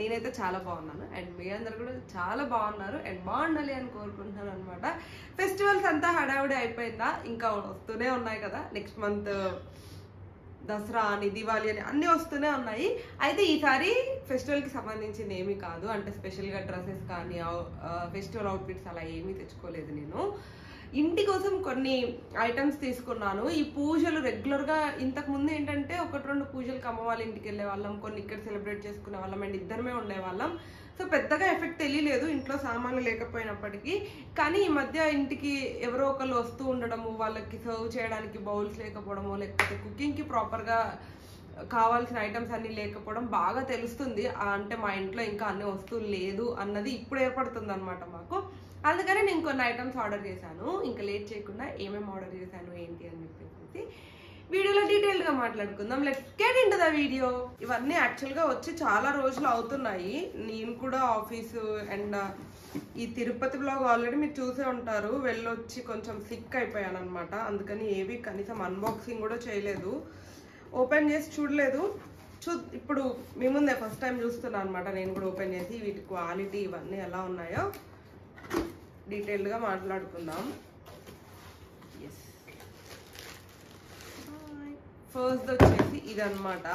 నేనైతే చాలా బాగున్నాను అండ్ మీ అందరు కూడా చాలా బాగున్నారు అండ్ బాగుండాలి అని కోరుకుంటున్నాను అనమాట. ఫెస్టివల్స్ అంతా హడావుడి అయిపోయిందా, ఇంకా వస్తూనే ఉన్నాయి కదా. నెక్స్ట్ మంత్ దసరా అని దివాళీ అని అన్నీ వస్తూనే ఉన్నాయి. అయితే ఈసారి ఫెస్టివల్కి సంబంధించింది ఏమీ కాదు, అంటే స్పెషల్గా డ్రెస్సెస్ కానీ ఫెస్టివల్ అవుట్ఫిట్స్ అలా ఏమీ తెచ్చుకోలేదు. నేను ఇంటి కోసం కొన్ని ఐటమ్స్ తీసుకున్నాను. ఈ పూజలు రెగ్యులర్గా ఇంతకు ముందు ఏంటంటే 1-2 పూజలకు అమ్మ వాళ్ళ ఇంటికి వెళ్ళే వాళ్ళం, కొన్ని ఇక్కడ సెలబ్రేట్ చేసుకునే వాళ్ళం అండ్ ఇద్దరమే ఉండేవాళ్ళం. సో పెద్దగా ఎఫెక్ట్ తెలియలేదు ఇంట్లో సామాన్లు లేకపోయినప్పటికీ. కానీ ఈ మధ్య ఇంటికి ఎవరో ఒకళ్ళు వస్తూ ఉండడము, వాళ్ళకి సర్వ్ చేయడానికి బౌల్స్ లేకపోవడము, లేకపోతే కుకింగ్కి ప్రాపర్గా కావాల్సిన ఐటమ్స్ అన్నీ లేకపోవడం బాగా తెలుస్తుంది. అంటే మా ఇంట్లో ఇంకా అన్ని వస్తువులు లేదు అన్నది ఇప్పుడు ఏర్పడుతుంది అనమాట మాకు. అందుకని నేను కొన్ని ఐటమ్స్ ఆర్డర్ చేశాను. ఇంకా లేట్ చేయకుండా ఏమేమి ఆర్డర్ చేశాను ఏంటి అని చెప్పేసి వీడియోలో డీటెయిల్గా మాట్లాడుకుందాం. Let's get into the video. ఇవన్నీ యాక్చువల్గా వచ్చి చాలా రోజులు అవుతున్నాయి. నేను కూడా ఆఫీసు అండ్ ఈ తిరుపతి బ్లాగ్ ఆల్రెడీ మీరు చూసే ఉంటారు. వెళ్ళొచ్చి కొంచెం సిక్ అయిపోయాను అనమాట. అందుకని ఏవి కనీసం అన్బాక్సింగ్ కూడా చేయలేదు, ఓపెన్ చేసి చూడలేదు. ఇప్పుడు మీ ముందే ఫస్ట్ టైం చూస్తున్నాను అనమాట. నేను కూడా ఓపెన్ చేసి వీటి క్వాలిటీ ఇవన్నీ ఎలా ఉన్నాయో డీటెయిల్డ్గా మాట్లాడుకుందాం. ఎస్, ఫస్ట్ వచ్చేసి ఇదన్నమాట.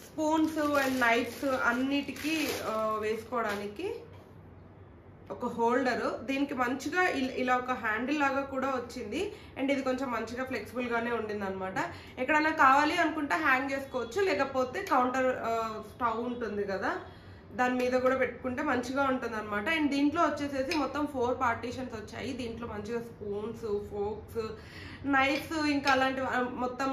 స్పూన్స్ అండ్ నైఫ్స్ అన్నిటికీ వేసుకోవడానికి ఒక హోల్డరు. దీనికి మంచిగా ఇలా ఒక హ్యాండిల్ లాగా కూడా వచ్చింది అండ్ ఇది కొంచెం మంచిగా ఫ్లెక్సిబుల్గానే ఉండింది అనమాట. ఎక్కడైనా కావాలి అనుకుంటే హ్యాంగ్ చేసుకోవచ్చు, లేకపోతే కౌంటర్ స్టవ్ ఉంటుంది కదా దాని మీద కూడా పెట్టుకుంటే మంచిగా ఉంటుంది అనమాట. అండ్ దీంట్లో వచ్చేసేసి మొత్తం 4 పార్టీషన్స్ వచ్చాయి. దీంట్లో మంచిగా స్పూన్స్, ఫోక్స్, నైఫ్స్ ఇంకా అలాంటి మొత్తం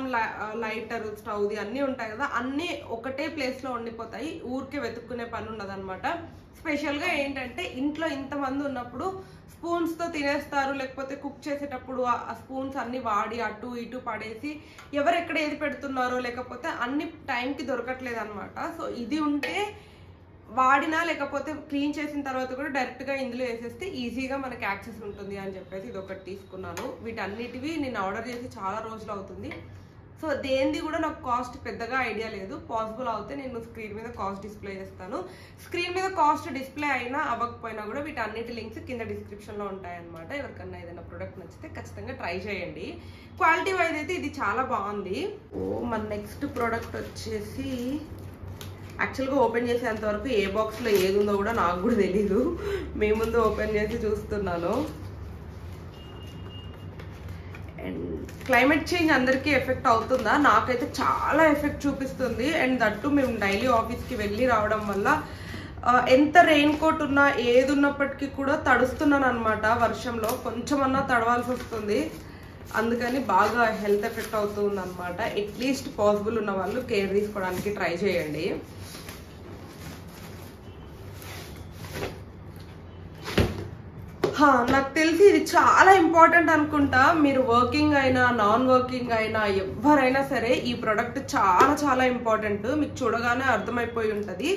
లైటర్, స్టవ్ది అన్నీ ఉంటాయి కదా, అన్నీ ఒకటే ప్లేస్లో ఉండిపోతాయి. ఊరికే వెతుక్కునే పని ఉండదు అనమాట. స్పెషల్గా ఏంటంటే ఇంట్లో ఇంతమంది ఉన్నప్పుడు స్పూన్స్తో తినేస్తారు, లేకపోతే కుక్ చేసేటప్పుడు ఆ స్పూన్స్ అన్ని వాడి అటు ఇటు పడేసి ఎవరు ఎక్కడ ఏది పెడుతున్నారో, లేకపోతే అన్ని టైంకి దొరకట్లేదు అనమాట. సో ఇది ఉంటే వాడినా లేకపోతే క్లీన్ చేసిన తర్వాత కూడా డైరెక్ట్గా ఇందులో వేసేస్తే ఈజీగా మనకి యాక్సెస్ ఉంటుంది అని చెప్పేసి ఇది ఒకటి తీసుకున్నాను. వీటన్నిటివి నేను ఆర్డర్ చేసి చాలా రోజులు అవుతుంది. సో దేనిది కూడా నాకు కాస్ట్ పెద్దగా ఐడియా లేదు. పాసిబుల్ అవుతే నేను స్క్రీన్ మీద కాస్ట్ డిస్ప్లే చేస్తాను. స్క్రీన్ మీద కాస్ట్ డిస్ప్లే అయినా అవ్వకపోయినా కూడా వీటన్నిటి లింక్స్ కింద డిస్క్రిప్షన్లో ఉంటాయన్నమాట. ఎవరికన్నా ఏదైనా ప్రోడక్ట్ నచ్చితే ఖచ్చితంగా ట్రై చేయండి. క్వాలిటీ వైజ్ అయితే ఇది చాలా బాగుంది. మన నెక్స్ట్ ప్రోడక్ట్ వచ్చేసి యాక్చువల్గా ఓపెన్ చేసేంత వరకు ఏ బాక్స్లో ఏది ఉందో కూడా నాకు కూడా తెలీదు. మీ ముందు ఓపెన్ చేసి చూస్తున్నాను. అండ్ క్లైమేట్ చేంజ్ అందరికీ ఎఫెక్ట్ అవుతుందా? నాకైతే చాలా ఎఫెక్ట్ చూపిస్తుంది. అండ్ దట్టు మేము డైలీ ఆఫీస్కి వెళ్ళి రావడం వల్ల ఎంత రెయిన్ కోట్ ఉన్నా ఏది ఉన్నప్పటికీ కూడా తడుస్తున్నాను అనమాట. వర్షంలో కొంచెమన్నా తడవాల్సి వస్తుంది. అందుకని బాగా హెల్త్ ఎఫెక్ట్ అవుతుంది అనమాట. అట్లీస్ట్ పాసిబుల్ ఉన్న వాళ్ళు కేర్ తీసుకోవడానికి ట్రై చేయండి. నాకు తెలిసి ఇది చాలా ఇంపార్టెంట్ అనుకుంటా. మీరు వర్కింగ్ అయినా నాన్ వర్కింగ్ అయినా ఎవరైనా సరే ఈ ప్రోడక్ట్ చాలా చాలా ఇంపార్టెంట్. మీకు చూడగానే అర్థమైపోయి ఉంటుంది.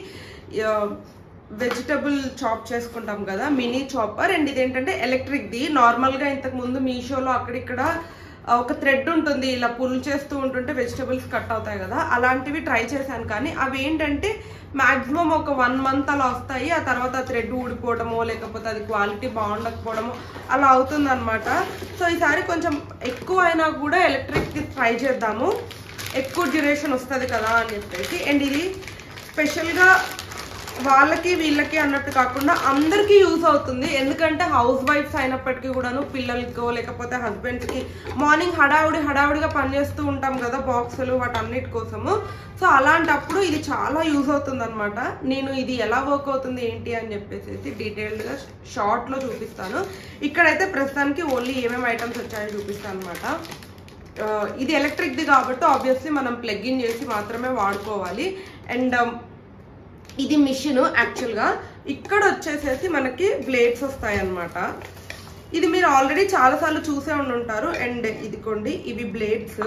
వెజిటబుల్ చాప్ చేసుకుంటాం కదా, మినీ చాపర్. అండ్ ఇదేంటంటే ఎలక్ట్రిక్ది. నార్మల్గా ఇంతకు ముందు మీషోలో అక్కడిక్కడ ఒక థ్రెడ్ ఉంటుంది, ఇలా పుల్ చేస్తూ ఉంటుంటే వెజిటబుల్స్ కట్ అవుతాయి కదా, అలాంటివి ట్రై చేశాను. కానీ అవి ఏంటంటే మ్యాక్సిమం ఒక 1 మంత్ అలా వస్తాయి. ఆ తర్వాత థ్రెడ్ ఊడిపోవడమో లేకపోతే అది క్వాలిటీ బాగుండకపోవడమో అలా అవుతుంది అనమాట. సో ఈసారి కొంచెం ఎక్కువ అయినా కూడా ఎలక్ట్రిక్కి ట్రై చేద్దాము, ఎక్కువ డ్యూరేషన్ వస్తుంది కదా అని చెప్పేసి. అండ్ ఇది స్పెషల్గా వాళ్ళకి వీళ్ళకి అన్నట్టు కాకుండా అందరికీ యూజ్ అవుతుంది. ఎందుకంటే హౌస్ వైఫ్స్ అయినప్పటికీ కూడాను పిల్లలకో లేకపోతే హస్బెండ్స్కి మార్నింగ్ హడావుడిగా పనిచేస్తూ ఉంటాం కదా, బాక్సులు వాటన్నిటి కోసము. సో అలాంటప్పుడు ఇది చాలా యూజ్ అవుతుంది అనమాట. నేను ఇది ఎలా వర్క్ అవుతుంది ఏంటి అని చెప్పేసి డీటెయిల్డ్గా షార్ట్లో చూపిస్తాను. ఇక్కడైతే ప్రస్తుతానికి ఓన్లీ ఏమేమి ఐటమ్స్ వచ్చాయో చూపిస్తాను అనమాట. ఇది ఎలక్ట్రిక్ది కాబట్టి ఆబ్వియస్లీ మనం ప్లగ్ ఇన్ చేసి మాత్రమే వాడుకోవాలి. అండ్ ఇది మిషన్. యాక్చువల్గా ఇక్కడ వచ్చేసేసి మనకి బ్లేడ్స్ వస్తాయి అన్నమాట. ఇది మీరు ఆల్రెడీ చాలాసార్లు చూసే ఉండుంటారు. అండ్ ఇదిగోండి, ఇవి బ్లేడ్స్.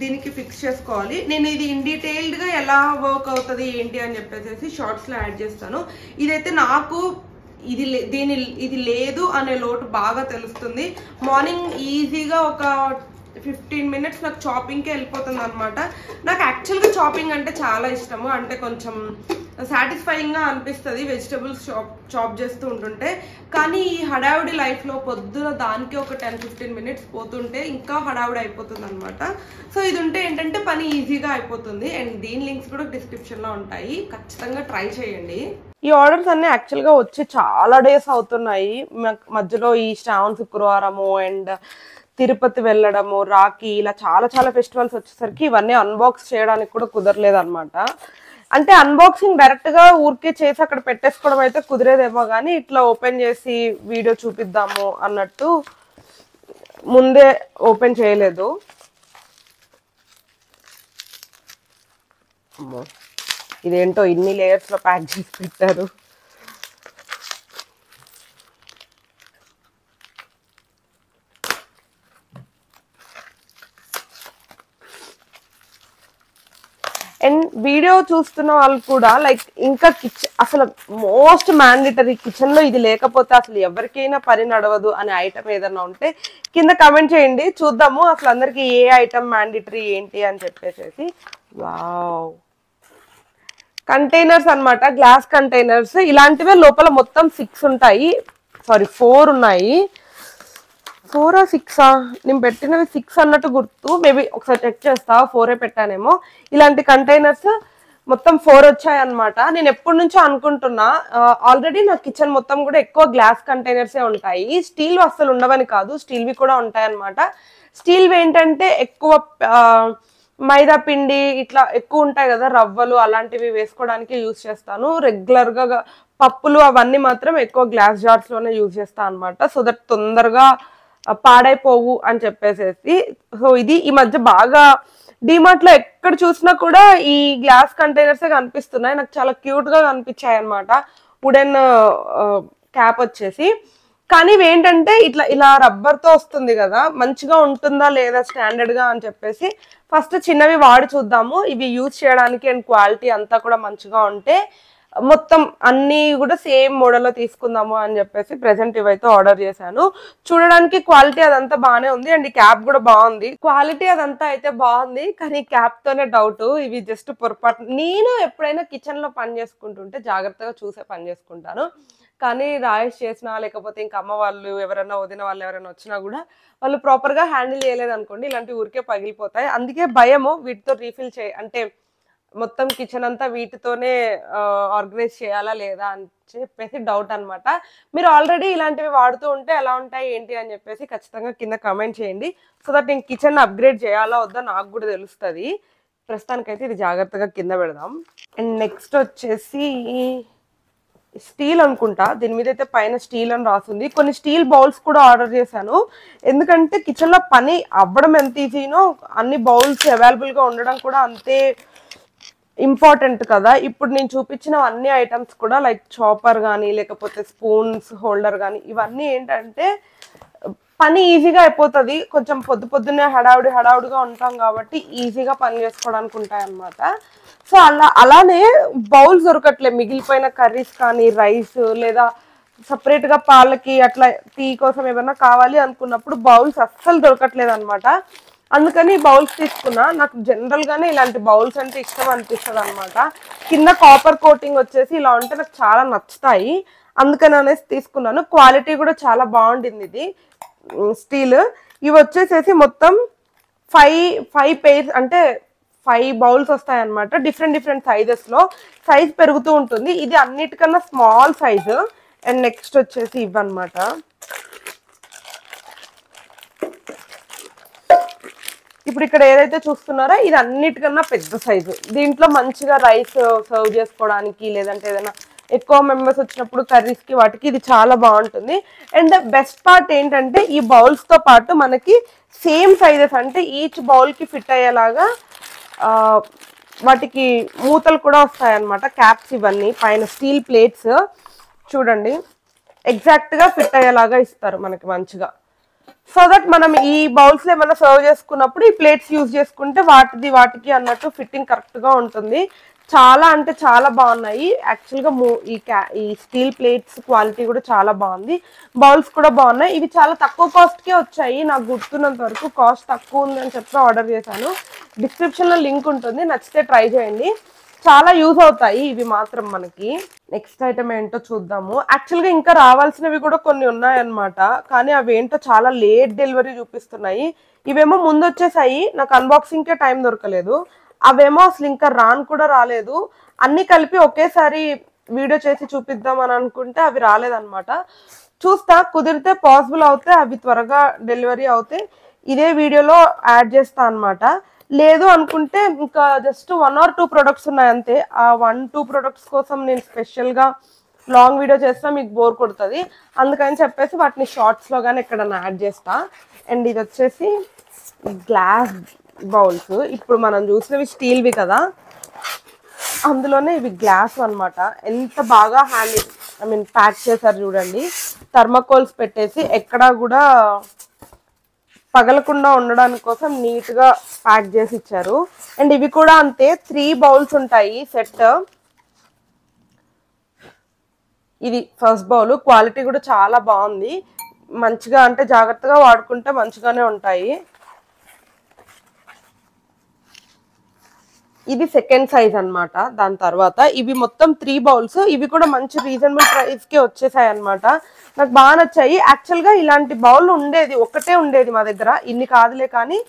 దీనికి ఫిక్స్ చేసుకోవాలి. నేను ఇది ఇన్ డీటెయిల్డ్గా ఎలా వర్క్ అవుతుంది ఏంటి అని చెప్పేసి షార్ట్స్లో యాడ్ చేస్తాను. ఇదైతే నాకు ఇది లేదు అనే లోటు బాగా తెలుస్తుంది. మార్నింగ్ ఈజీగా ఒక 15 minutes నాకు చాపింగ్కే వెళ్ళిపోతుంది అనమాట. నాకు యాక్చువల్గా చాపింగ్ అంటే చాలా ఇష్టము, అంటే కొంచెం సాటిస్ఫైయింగ్గా అనిపిస్తుంది వెజిటబుల్స్ చాప్ చేస్తూ ఉంటుంటే. కానీ ఈ హడావుడి లైఫ్లో పొద్దున దానికి ఒక 10-15 minutes పోతుంటే ఇంకా హడావుడి అయిపోతుంది అనమాట. సో ఇది ఉంటే ఏంటంటే పని ఈజీగా అయిపోతుంది. అండ్ దీని లింక్స్ కూడా డిస్క్రిప్షన్లో ఉంటాయి, ఖచ్చితంగా ట్రై చేయండి. ఈ ఆర్డర్స్ అన్నీ యాక్చువల్గా వచ్చి చాలా డేస్ అవుతున్నాయి. మధ్యలో ఈ శ్రావణ శుక్రవారము అండ్ తిరుపతి వెళ్ళడము, రాఖీ, ఇలా చాలా చాలా ఫెస్టివల్స్ వచ్చేసరికి ఇవన్నీ అన్బాక్స్ చేయడానికి కూడా కుదరలేదు అనమాట. అంటే అన్బాక్సింగ్ డైరెక్ట్గా ఊరికే చేసి అక్కడ పెట్టేసుకోవడం అయితే కుదిరేదేమో, కానీ ఇట్లా ఓపెన్ చేసి వీడియో చూపిద్దాము అన్నట్టు ముందే ఓపెన్ చేయలేదు. ఇదేంటో ఇన్ని లేయర్స్లో ప్యాక్ చేసి పెట్టారు. అండ్ వీడియో చూస్తున్న వాళ్ళు కూడా లైక్ ఇంకా కిచెన్ అసలు మోస్ట్ మ్యాండేటరీ, కిచెన్లో ఇది లేకపోతే అసలు ఎవరికైనా పని నడవదు అనే ఐటమ్ ఏదన్నా ఉంటే కింద కమెంట్ చేయండి, చూద్దాము అసలు అందరికి ఏ ఐటమ్ మ్యాండేటరీ ఏంటి అని చెప్పేసి. వావ్, కంటైనర్స్ అనమాట, గ్లాస్ కంటైనర్స్. ఇలాంటివే లోపల మొత్తం 6 ఉంటాయి, సారీ 4 ఉన్నాయి. 4 or 6 నేను పెట్టినవి 6 అన్నట్టు గుర్తు, మేబీ ఒకసారి చెక్ చేస్తా, 4 పెట్టానేమో. ఇలాంటి కంటైనర్స్ మొత్తం 4 వచ్చాయి అనమాట. నేను ఎప్పటి నుంచో అనుకుంటున్నా, ఆల్రెడీ నా కిచెన్ మొత్తం కూడా ఎక్కువ గ్లాస్ కంటైనర్సే ఉంటాయి, స్టీల్ అస్సలు ఉండవని కాదు, స్టీల్వి కూడా ఉంటాయి అనమాట. స్టీల్వి ఏంటంటే ఎక్కువ మైదా పిండి ఇట్లా ఎక్కువ ఉంటాయి కదా, రవ్వలు అలాంటివి వేసుకోవడానికి యూజ్ చేస్తాను. రెగ్యులర్గా పప్పులు అవన్నీ మాత్రం ఎక్కువ గ్లాస్ జార్స్లోనే యూజ్ చేస్తాను అనమాట, సో దట్ తొందరగా పాడైపోవు అని చెప్పేసి. సో ఇది ఈ మధ్య బాగా డిమార్ట్ లో ఎక్కడ చూసినా కూడా ఈ గ్లాస్ కంటైనర్స్ కనిపిస్తున్నాయి, నాకు చాలా క్యూట్ గా కనిపించాయి అనమాట. వుడెన్ క్యాప్ వచ్చేసి, కానీ ఇవి ఏంటంటే ఇట్లా ఇలా రబ్బర్ తో వస్తుంది కదా, మంచిగా ఉంటుందా లేదా స్టాండర్డ్ గా అని చెప్పేసి ఫస్ట్ చిన్నవి వాడి చూద్దాము. ఇవి యూజ్ చేయడానికి అండ్ క్వాలిటీ అంతా కూడా మంచిగా ఉంటే మొత్తం అన్ని కూడా సేమ్ మోడల్లో తీసుకుందాము అని చెప్పేసి ప్రెసెంట్ ఇవైతే ఆర్డర్ చేశాను. చూడడానికి క్వాలిటీ అదంతా బాగానే ఉంది అండ్ ఈ క్యాప్ కూడా బాగుంది, క్వాలిటీ అదంతా అయితే బాగుంది, కానీ క్యాప్ తోనే డౌట్. ఇవి జస్ట్ పొరపాటు. నేను ఎప్పుడైనా కిచెన్ లో పని చేసుకుంటుంటే జాగ్రత్తగా చూసే పని చేసుకుంటాను, కానీ రాయేష్ చేసినా లేకపోతే ఇంకా అమ్మ వాళ్ళు ఎవరైనా వదిన వాళ్ళు ఎవరైనా వచ్చినా కూడా వాళ్ళు ప్రాపర్ గా హ్యాండిల్ చేయలేదు అనుకోండి, ఇలాంటి ఊరికే పగిలిపోతాయి. అందుకే భయము వీటితో రీఫిల్ అంటే మొత్తం కిచెన్ అంతా వీటితోనే ఆర్గనైజ్ చేయాలా లేదా అని చెప్పేసి డౌట్ అనమాట. మీరు ఆల్రెడీ ఇలాంటివి వాడుతూ ఉంటే ఎలా ఉంటాయి ఏంటి అని చెప్పేసి ఖచ్చితంగా కింద కమెంట్ చేయండి, సో దట్ నేను కిచెన్ అప్గ్రేడ్ చేయాలా వద్దా నాకు కూడా తెలుస్తుంది. ప్రస్తుతానికైతే ఇది జాగ్రత్తగా కింద పెడదాం. అండ్ నెక్స్ట్ వచ్చేసి స్టీల్ అనుకుంటా, దీని మీద అయితే పైన స్టీల్ అని రాస్తుంది. కొన్ని స్టీల్ బౌల్స్ కూడా ఆర్డర్ చేశాను, ఎందుకంటే కిచెన్లో పని అవ్వడం ఎంత ఈజీనో అన్ని బౌల్స్ అవైలబుల్గా ఉండడం కూడా అంతే ఇంపార్టెంట్ కదా. ఇప్పుడు నేను చూపించిన అన్ని ఐటమ్స్ కూడా లైక్ చాపర్ కానీ లేకపోతే స్పూన్స్ హోల్డర్ కానీ ఇవన్నీ ఏంటంటే పని ఈజీగా అయిపోతుంది, కొంచెం పొద్దున్నే హడావుడిగా ఉంటాం కాబట్టి ఈజీగా పని చేసుకోవడానికి ఉంటాయి అన్నమాట. సో అలానే బౌల్స్ దొరకట్లే, మిగిలిపోయిన కర్రీస్ కానీ రైస్ లేదా సపరేట్గా పాలకి అట్లా టీ కోసం ఏమైనా కావాలి అనుకున్నప్పుడు బౌల్స్ అస్సలు దొరకట్లేదు అనమాట. అందుకని బౌల్స్ తీసుకున్నా. నాకు జనరల్గానే ఇలాంటి బౌల్స్ అంటే ఇష్టం అనిపిస్తుంది అనమాట. కింద కాపర్ కోటింగ్ వచ్చేసి ఇలా ఉంటే నాకు చాలా నచ్చుతాయి, అందుకని అనేసి తీసుకున్నాను. క్వాలిటీ కూడా చాలా బాగుంటుంది ఇది స్టీల్. ఇవి వచ్చేసేసి మొత్తం 5 పేర్స్ అంటే 5 బౌల్స్ వస్తాయి అనమాట, డిఫరెంట్ సైజెస్లో. సైజ్ పెరుగుతూ ఉంటుంది, ఇది అన్నిటికన్నా స్మాల్ సైజు. అండ్ నెక్స్ట్ వచ్చేసి ఇవన్నమాట. ఇప్పుడు ఇక్కడ ఏదైతే చూస్తున్నారో ఇది అన్నిటికన్నా పెద్ద సైజు. దీంట్లో మంచిగా రైస్ సర్వ్ చేసుకోవడానికి లేదంటే ఏదైనా ఎక్కువ మెంబర్స్ వచ్చినప్పుడు కర్రీస్కి వాటికి ఇది చాలా బాగుంటుంది. అండ్ బెస్ట్ పార్ట్ ఏంటంటే ఈ బౌల్స్తో పాటు మనకి సేమ్ సైజెస్ అంటే ఈచ్ బౌల్కి ఫిట్ అయ్యేలాగా వాటికి మూతలు కూడా వస్తాయన్నమాట, క్యాప్స్. ఇవన్నీ పైన స్టీల్ ప్లేట్స్ చూడండి ఎగ్జాక్ట్గా ఫిట్ అయ్యేలాగా ఇస్తారు మనకి మంచిగా, సో దట్ మనం ఈ బౌల్స్లో ఏమైనా సర్వ్ చేసుకున్నప్పుడు ఈ ప్లేట్స్ యూజ్ చేసుకుంటే వాటికి అన్నట్టు ఫిట్టింగ్ కరెక్ట్గా ఉంటుంది. చాలా అంటే చాలా బాగున్నాయి. యాక్చువల్గా ఈ స్టీల్ ప్లేట్స్ క్వాలిటీ కూడా చాలా బాగుంది. బౌల్స్ కూడా బాగున్నాయి. ఇవి చాలా తక్కువ కాస్ట్కే వచ్చాయి. నాకు గుర్తున్నంత వరకు కాస్ట్ తక్కువ ఉందని చెప్పి ఆర్డర్ చేశాను. డిస్క్రిప్షన్లో లింక్ ఉంటుంది, నచ్చితే ట్రై చేయండి. చాలా యూజ్ అవుతాయి ఇవి మాత్రం మనకి. నెక్స్ట్ ఐటమ్ ఏంటో చూద్దాము. యాక్చువల్గా ఇంకా రావాల్సినవి కూడా కొన్ని ఉన్నాయన్నమాట, కానీ అవి ఏంటో చాలా లేట్ డెలివరీ చూపిస్తున్నాయి. ఇవేమో ముందు వచ్చేసాయి, నాకు అన్బాక్సింగ్కే టైం దొరకలేదు. అవేమో అసలు ఇంకా కూడా రాలేదు. అన్ని కలిపి ఒకేసారి వీడియో చేసి చూపిద్దాం అని అనుకుంటే అవి రాలేదన్నమాట. చూస్తా, కుదిరితే పాసిబుల్ అవుతే అవి త్వరగా డెలివరీ అవుతే ఇదే వీడియోలో యాడ్ చేస్తా అనమాట. లేదు అనుకుంటే ఇంకా జస్ట్ 1 or 2 ప్రొడక్ట్స్ ఉన్నాయి అంతే. ఆ 1-2 ప్రొడక్ట్స్ కోసం నేను స్పెషల్గా లాంగ్ వీడియో చేస్తా, మీకు బోర్ కొడుతుంది. అందుకని చెప్పేసి వాటిని షార్ట్స్లో కానీ ఎక్కడన్నా యాడ్ చేస్తా. అండ్ ఇది వచ్చేసి గ్లాస్ బౌల్స్. ఇప్పుడు మనం చూసినవి స్టీల్వి కదా, అందులోనే ఇవి గ్లాస్ అన్నమాట. ఎంత బాగా ప్యాక్ చేశారు చూడండి. థర్మాకోల్స్ పెట్టేసి ఎక్కడా కూడా పగలకుండా ఉండడానికి కోసం నీట్గా ప్యాక్ చేసి ఇచ్చారు. అండ్ ఇవి కూడా అంతే, 3 బౌల్స్ ఉంటాయి సెట్. ఇది ఫస్ట్ బౌల్. క్వాలిటీ కూడా చాలా బాగుంది, మంచిగా అంటే జాగ్రత్తగా వాడుకుంటే మంచిగానే ఉంటాయి. ఇది సెకండ్ సైజ్ అన్నమాట. దాని తర్వాత ఇవి మొత్తం 3 బౌల్స్. ఇవి కూడా మంచి రీజనబుల్ ప్రైస్కే వచ్చేసాయి అన్నమాట. నాకు బాగా నచ్చాయి. యాక్చువల్గా ఇలాంటి బౌల్ ఉండేది, ఒకటే ఉండేది మా దగ్గర, ఇన్ని కాదులే కానీ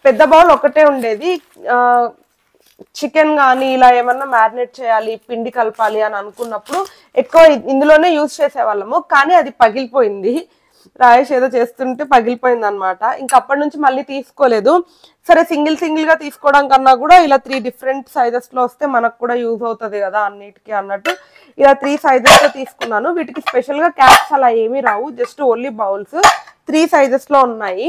పెద్ద బౌల్ ఒకటే ఉండేది. చికెన్ కానీ ఇలా ఏమన్నా మ్యారినేట్ చేయాలి, పిండి కలపాలి అని అనుకున్నప్పుడు ఎక్కువ ఇందులోనే యూజ్ చేసేవాళ్ళము. కానీ అది పగిలిపోయింది, రాయేష్ ఏదో చేస్తుంటే పగిలిపోయింది అనమాట. ఇంకా అప్పటి నుంచి మళ్ళీ తీసుకోలేదు. సరే సింగిల్ గా తీసుకోవడం కన్నా కూడా ఇలా 3 డిఫరెంట్ సైజెస్ లో వస్తే మనకు కూడా యూజ్ అవుతుంది కదా అన్నిటికీ అన్నట్టు ఇలా 3 సైజెస్ లో తీసుకున్నాను. వీటికి స్పెషల్ గా క్యాప్స్ అలా ఏమీ రావు, జస్ట్ ఓన్లీ బౌల్స్ 3 సైజెస్ లో ఉన్నాయి.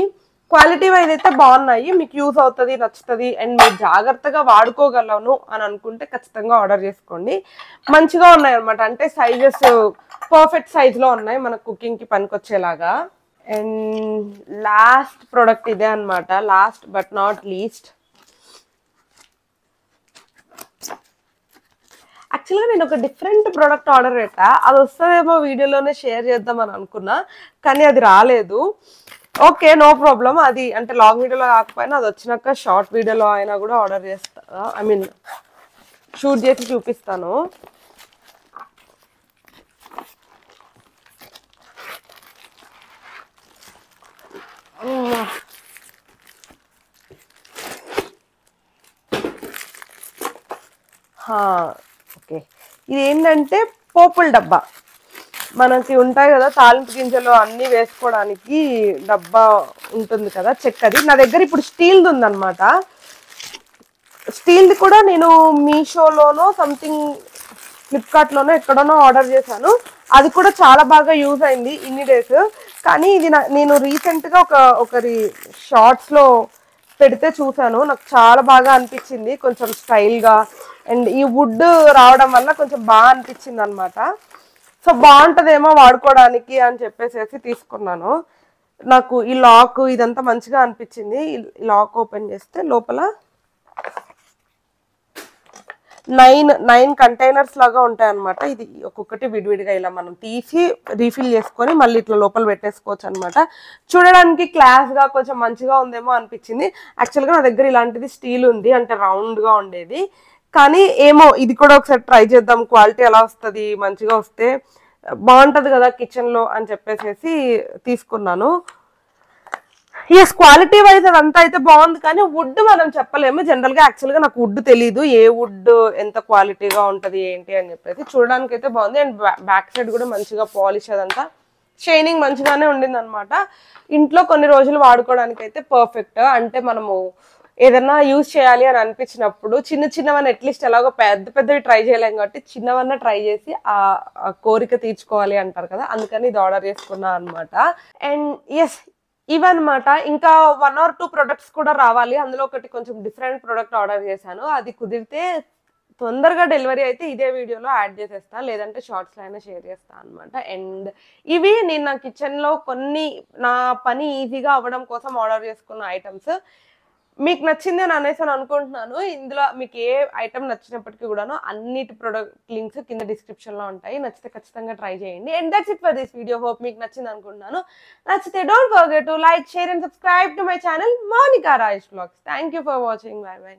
క్వాలిటీ వైజ్ అయితే బాగున్నాయి, మీకు యూజ్ అవుతుంది, నచ్చుతుంది, అండ్ మీరు జాగ్రత్తగా వాడుకోగలను అని అనుకుంటే ఖచ్చితంగా ఆర్డర్ చేసుకోండి. మంచిగా ఉన్నాయి అనమాట, అంటే సైజెస్ పర్ఫెక్ట్ సైజ్ లో ఉన్నాయి మన కుకింగ్ కి పనికొచ్చేలాగా. అండ్ లాస్ట్ ప్రోడక్ట్ ఇదే అనమాట, లాస్ట్ బట్ నాట్ లీస్ట్. యాక్చువల్గా నేను ఒక డిఫరెంట్ ప్రోడక్ట్ ఆర్డర్ పెట్టా, అది వస్తుందేమో వీడియోలోనే షేర్ చేద్దామని అనుకున్నా, కానీ అది రాలేదు. Okay, no problem. అది అంటే లాంగ్ వీడియోలో కాకపోయినా అది వచ్చినాక షార్ట్ వీడియోలో అయినా కూడా ఆర్డర్ చేస్తా, షూట్ చేసి చూపిస్తాను. ఓకే, ఇది ఏంటంటే పోపుల డబ్బా. మనకి ఉంటాయి కదా తాలింపు గింజలు అన్నీ వేసుకోవడానికి డబ్బా ఉంటుంది కదా, చెక్కది. నా దగ్గర ఇప్పుడు స్టీల్ది ఉందన్నమాట. స్టీల్ది కూడా నేను మీషోలోనో సంథింగ్ ఫ్లిప్కార్ట్లోనో ఎక్కడోనో ఆర్డర్ చేశాను. అది కూడా చాలా బాగా యూజ్ అయింది ఇన్ని డేస్. కానీ ఇది నేను రీసెంట్గా ఒకరి షార్ట్స్లో పెడితే చూసాను, నాకు చాలా బాగా అనిపించింది, కొంచెం స్టైల్గా. అండ్ ఈ వుడ్ రావడం వల్ల కొంచెం బాగా అనిపించింది అనమాట. సో బాగుంటుందేమో వాడుకోవడానికి అని చెప్పేసి తీసుకున్నాను. నాకు ఈ లాక్ ఇదంతా మంచిగా అనిపించింది. ఈ లాక్ ఓపెన్ చేస్తే లోపల 9 కంటైనర్స్ లాగా ఉంటాయి అనమాట. ఇది ఒక్కొక్కటి విడివిడిగా ఇలా మనం తీసి రీఫిల్ చేసుకొని మళ్ళీ ఇట్లా లోపల పెట్టేసుకోవచ్చు అనమాట. చూడడానికి క్లాస్గా కొంచెం మంచిగా ఉందేమో అనిపించింది. యాక్చువల్గా నా దగ్గర ఇలాంటిది స్టీల్ ఉంది, అంటే రౌండ్గా ఉండేది. కానీ ఏమో ఇది కూడా ఒకసారి ట్రై చేద్దాం, క్వాలిటీ ఎలా వస్తుంది, మంచిగా వస్తే బాగుంటుంది కదా కిచెన్లో అని చెప్పేసి తీసుకున్నాను. ఎస్, క్వాలిటీ వైజ్ అదంతా అయితే బాగుంది, కానీ వుడ్ మనం చెప్పలేము జనరల్గా. యాక్చువల్గా నాకు వుడ్ తెలీదు, ఏ వుడ్ ఎంత క్వాలిటీగా ఉంటుంది ఏంటి అని చెప్పేసి. చూడడానికి అయితే బాగుంది. అండ్ బ్యాక్ సైడ్ కూడా మంచిగా పాలిష్ అదంతా షైనింగ్ మంచిగానే ఉండింది అనమాట. ఇంట్లో కొన్ని రోజులు వాడుకోవడానికి అయితే పర్ఫెక్ట్. అంటే మనము ఏదన్నా యూజ్ చేయాలి అని అనిపించినప్పుడు చిన్నవన్నీ అట్లీస్ట్ ఎలాగో పెద్దవి ట్రై చేయలేం కాబట్టి చిన్నవన్నా ట్రై చేసి ఆ కోరిక తీర్చుకోవాలి అంటారు కదా, అందుకని ఇది ఆర్డర్ చేసుకున్నా అనమాట. అండ్ ఎస్, ఇవన్నమాట. ఇంకా 1 or 2 ప్రొడక్ట్స్ కూడా రావాలి. అందులో ఒకటి కొంచెం డిఫరెంట్ ప్రోడక్ట్ ఆర్డర్ చేశాను. అది కుదిరితే తొందరగా డెలివరీ అయితే ఇదే వీడియోలో యాడ్ చేసేస్తా, లేదంటే షార్ట్స్లో అయినా షేర్ చేస్తా అనమాట. అండ్ ఇవి నేను నా కిచెన్లో కొన్ని నా పని ఈజీగా అవ్వడం కోసం ఆర్డర్ చేసుకున్న ఐటమ్స్. మీకు నచ్చింది అని అనేసి అనుకుంటున్నాను. ఇందులో మీకు ఏ ఐటమ్ నచ్చినప్పటికీ కూడాను అన్నిటి ప్రొడక్ట్ లింక్స్ కింద డిస్క్రిప్షన్ లో ఉంటాయి. నచ్చితే ఖచ్చితంగా ట్రై చేయండి. And that's it for this video. Hope మీకు నచ్చింది అనుకుంటున్నాను. నచ్చితే don't forget to like, share and subscribe to my channel Mounika Rajesh vlogs. Thank you for watching. Bye by.